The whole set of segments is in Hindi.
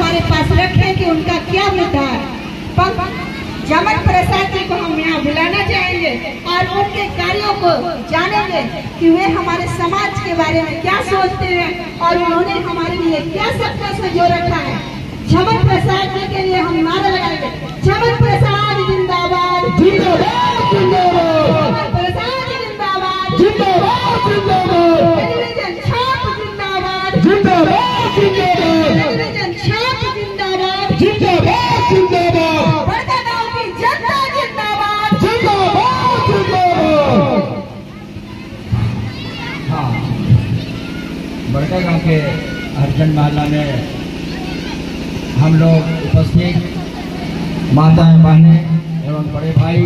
हमारे पास रखें कि उनका क्या मुद्दा है। जमन प्रसाद जी को हम यहाँ बुलाना चाहेंगे और उनके कार्यों को जानेंगे कि वे हमारे समाज के बारे में क्या सोचते हैं और उन्होंने हमारे लिए क्या सबका संजो रखा है। जमन प्रसाद जी के लिए हम नारा लगाएंगे, जमन प्रसाद जिंदाबाद, जिंदाबाद जिंदाबाद, प्रसाद जिंदाबाद, जिंदाबाद जिंदाबाद, टेलीविजन छाप जिंदाबाद, जिंदाबाद जिंदाबाद, टेलीविजन छाप जिंदाबाद, जिंदाबाद जिंदाबाद, बड़का गांव की जनता जिंदाबाद, जिंदाबाद जिंदाबाद। हाँ, बड़का गांव के अर्जन माला में हम लोग उपस्थित माताएं, बहनें एवं बड़े भाई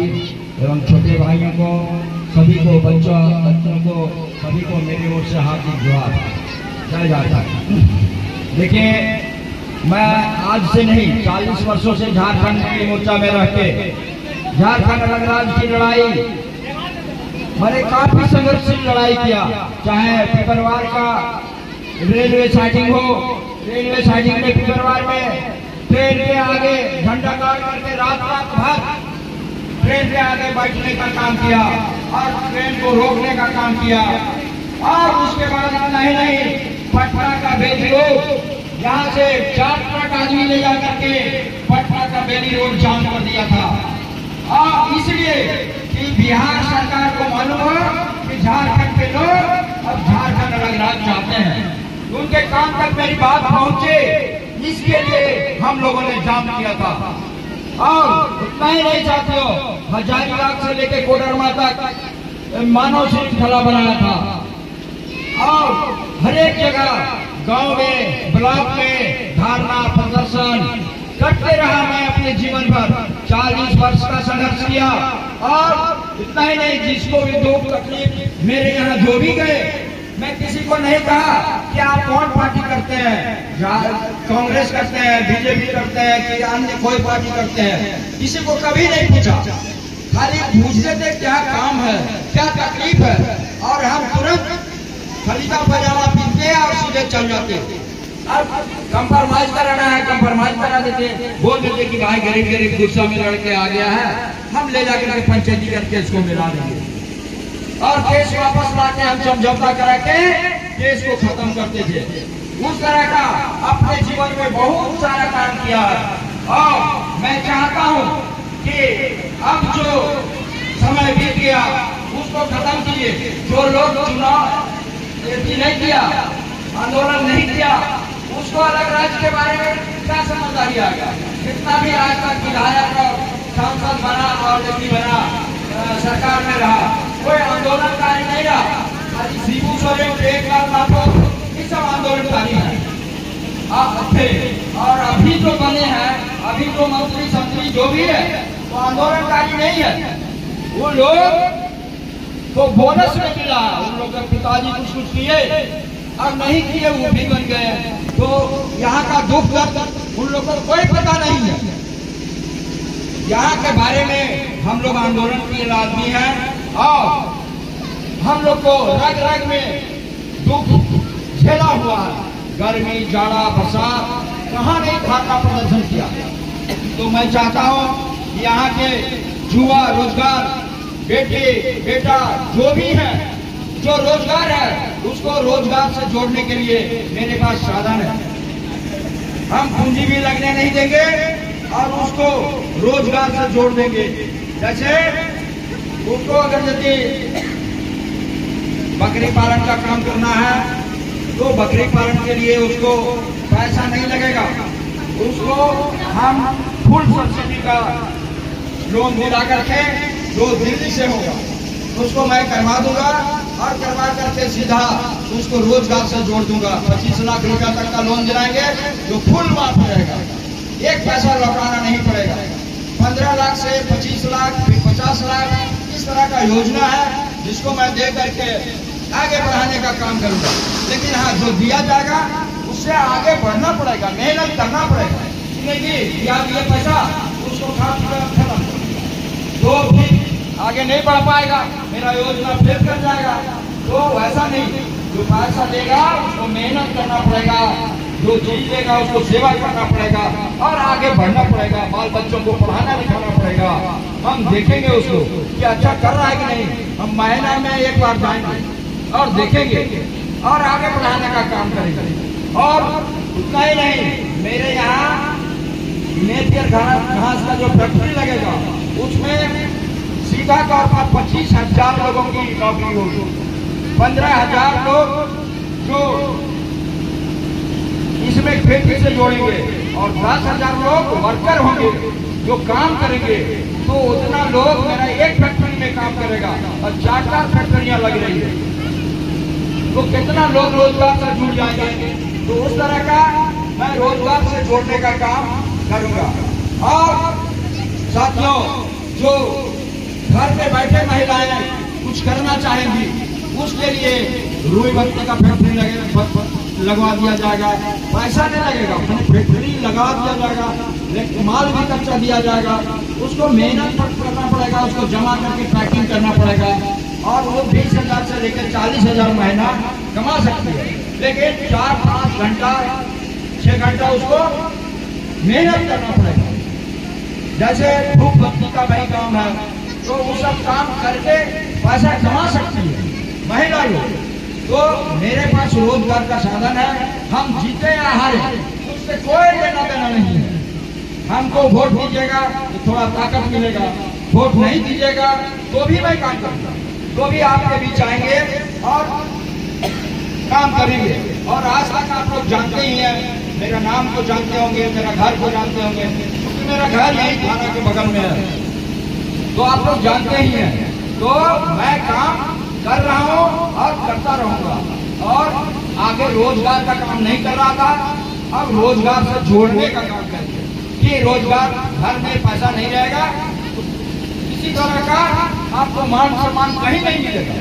एवं छोटे भाइयों को, सभी को, बच्चों को, सभी को मेरी ओर से हार्दिक जोहार जय जाता है। देखिए, मैं आज से नहीं 40 वर्षों से झारखंड के मोर्चा में रह के झारखंड अलग राज्य की लड़ाई मैंने काफी संघर्षशील लड़ाई किया। चाहे पिपरवार का रेलवे साइडिंग हो, रेलवे साइडिंग में पिपरवार में ट्रेन के आगे झंडा गाड़ करके रात भर ट्रेन के आगे बैठने का काम किया और ट्रेन को रोकने का काम किया। और उसके बाद इतना ही नहीं, पटना का बेली रोड, यहाँ से 4 ट्रक आदमी ले जा करके पटना का बेली रोड जाम कर दिया था। और इसलिए कि बिहार सरकार को मालूम हो कि झारखंड के लोग अब झारखंड अलग राज्य चाहते हैं, उनके कान तक मेरी बात पहुंचे, इसके लिए हम लोगों ने जाम किया था। और उतना ही नहीं साथियों, हजारीबाग से लेके कोडरमा तक मानव श्रृंखला बनाया था और हर एक जगह गांव में, ब्लॉक में धारणा प्रदर्शन करते रहा। मैं अपने जीवन भर 40 वर्ष का संघर्ष किया। और इतना ही नहीं, जिसको भी दुख तकलीफ मेरे यहाँ जो भी गए, मैं किसी को नहीं कहा कि आप कौन पार्टी करते हैं, कांग्रेस करते हैं, बीजेपी करते हैं कि अन्य कोई पार्टी करते हैं, किसी को कभी नहीं पूछा। खाली पूछते थे क्या काम है, क्या तकलीफ है, और हम तुरंत खलीफा पजामा पहनते और सीधे चल जाते। अब कंप्रोमाइज कराना है, कंप्रोमाइज करा देते, बोल देते कि भाई गरीब गुस्सा में लड़के आ गया है, हम ले जाकर के पंचायती करके इसको मिला देंगे और केस वापस लाके हम समझौता करा के केस को खत्म करते थे। उस तरह का अपने जीवन में बहुत सारा काम किया है। और मैं चाहता हूं कि अब जो समय बीत गया उसको खत्म कीजिए। जो लोग चुनाव नहीं किया, आंदोलन नहीं किया, उसको अलग राज्य के बारे में क्या समझदारी आ गया। जितना भी आज तक विधायक और सांसद बना और व्यक्ति बना, सरकार में रहा, कोई आंदोलनकारी नहीं रहा। शिबू सोरेन, टेकलाल माथुर, ये सब आंदोलनकारी है। और अभी जो बने हैं, अभी जो मंत्री संतरी जो भी है, वो आंदोलनकारी नहीं है। वो लोग तो बोनस में मिला, उन लोग के पिताजी कुछ किए और नहीं किए वो भी बन गए। तो यहाँ का दुख दर्द उन लोगों को कोई पता नहीं है। यहाँ के बारे में हम लोग आंदोलन के आदमी हैं और हम लोग को रग रग में दुख झेला हुआ है। गर्मी, जाड़ा, बरसात, कहाँ नहीं धरना प्रदर्शन किया। तो मैं चाहता हूँ यहाँ के युवा, रोजगार, बेटे बेटा जो भी है, जो रोजगार है उसको रोजगार से जोड़ने के लिए मेरे पास साधन है। हम पूंजी भी लगने नहीं देंगे और उसको रोजगार से जोड़ देंगे। जैसे उसको अगर यदि बकरी पालन का काम करना है तो बकरी पालन के लिए उसको पैसा नहीं लगेगा, उसको हम फुल सब्सिडी का लोन दिला करके जो दिल्ली से होगा उसको मैं करवा दूंगा और करवा करके सीधा उसको रोजगार से जोड़ दूंगा। 25 लाख रुपया तक का लोन दिलाएंगे जो फुल माफ रहेगा, एक पैसा लौटाना नहीं पड़ेगा। 15 लाख से 25 लाख, फिर 50 लाख, इस तरह का योजना है जिसको मैं दे करके आगे बढ़ाने का काम करूंगा। लेकिन हाँ, जो दिया जाएगा उससे आगे बढ़ना पड़ेगा, मेहनत करना पड़ेगा। दिया पैसा उसको खत्म तो भी आगे नहीं बढ़ पाएगा, मेरा योजना फेल कर जाएगा। तो ऐसा नहीं, जो पैसा देगा उसको मेहनत करना पड़ेगा, जो चीज लेगा उसको सेवा करना पड़ेगा और आगे बढ़ना पड़ेगा, बाल बच्चों को पढ़ाना लिखाना पड़ेगा। हम देखेंगे उसको कि अच्छा कर रहा है कि नहीं। हम महीना में एक बार जाएंगे और देखेंगे और आगे बढ़ाने का काम करेंगे। और उतना ही नहीं, मेरे यहाँ नेपियर घास का जो फैक्ट्री लगेगा उसमें सीधा तौर पर 25,000 लोगों की नौकरी होगी। 15,000 लोग जो इसमें खेती से जोड़ेंगे और 10,000 लोग वर्कर होंगे जो काम करेंगे। तो उतना लोग मेरा एक फैक्ट्री में काम करेगा और 4 फैक्ट्रियां लग रही है, तो कितना लोग रोजगार से जुड़ जाएंगे। तो उस तरह का मैं रोजगार से जोड़ने का काम करूंगा। और साथियों, जो घर में बैठे महिलाएं कुछ करना चाहेंगी उसके लिए रुई बत्ती का फैक्ट्री लगवा दिया जाएगा। पैसा नहीं लगेगा, फैक्ट्री लगा दिया जाएगा, लेकिन माल भी कच्चा दिया जाएगा। उसको मेहनत करना पड़ेगा, उसको जमा करके पैकिंग करना पड़ेगा और वो 20,000 से लेकर 40,000 महीना कमा सकती है। लेकिन 4-5 घंटा 6 घंटा उसको मेहनत करना पड़ेगा। जैसे धूप बत्ती का भाई काम है, तो वो सब काम करके पैसा कमा सकती है महिला लोग। तो मेरे पास रोजगार का साधन है, हम जीते या हारे उससे कोई लेना देना नहीं है। हमको वोट दीजिएगा तो थोड़ा ताकत मिलेगा, वोट नहीं दीजिएगा तो भी मैं काम करूंगा, तो भी आपके बीच आएंगे और काम करेंगे। और आज तक आप लोग जानते ही हैं, मेरा नाम को जानते होंगे, मेरा घर को जानते होंगे, क्योंकि मेरा घर यही थाना के बगल में है, तो आप लोग जानते ही हैं। तो मैं काम कर रहा हूँ और करता रहूंगा। और आगे रोजगार का काम नहीं कर रहा था, अब रोजगार से जोड़ने का काम करेंगे कि रोजगार घर में पैसा नहीं रहेगा, किसी तरह का आपको मान सम्मान कहीं नहीं मिलेगा।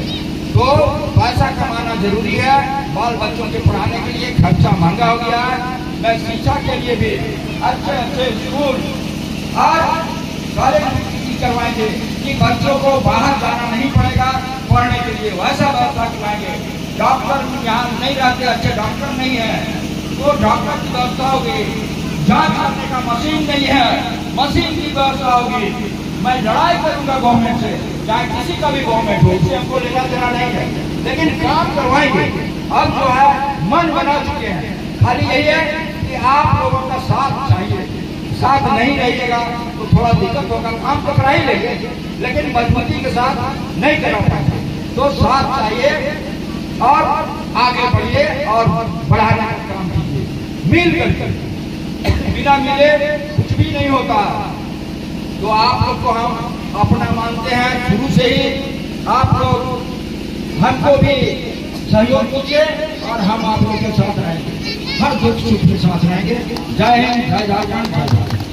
तो पैसा कमाना जरूरी है। बाल बच्चों के पढ़ाने के लिए खर्चा महंगा हो गया है। मैं शिक्षा के लिए भी अच्छे अच्छे स्कूल और कॉलेज करवाएंगे कि बच्चों को बाहर जाना नहीं पड़ेगा पढ़ने के लिए, वैसा व्यवस्था करवाएंगे। डॉक्टर यहाँ नहीं रहते, अच्छे डॉक्टर नहीं है, तो डॉक्टर की व्यवस्था होगी। जांच करने का मशीन नहीं है, मशीन की व्यवस्था होगी। मैं लड़ाई करूंगा गवर्नमेंट से, चाहे किसी का भी गवर्नमेंट हो, इससे हमको लेना देना नहीं है, लेकिन काम करवाएंगे। अब जो है मन बना चुके हैं, खाली यही है कि आप लोगों का साथ चाहिए। साथ नहीं रहिएगा तो थोड़ा दिक्कत होगा। काम तो करा ही लेंगे, लेकिन मजबूती के साथ नहीं करा पाएंगे। तो साथ चाहिए और आगे बढ़िए और बढ़ाने का काम कीजिए मिल करके। बिना मिले कुछ भी नहीं होता। तो आप लोग को हम अपना मानते हैं शुरू से ही। आप लोग हमको भी सहयोग कीजिए और हम आप लोग के साथ रहेंगे, हर दुख सुख के साथ रहेंगे। जय हिंद, जय झारखंड, जय भारत।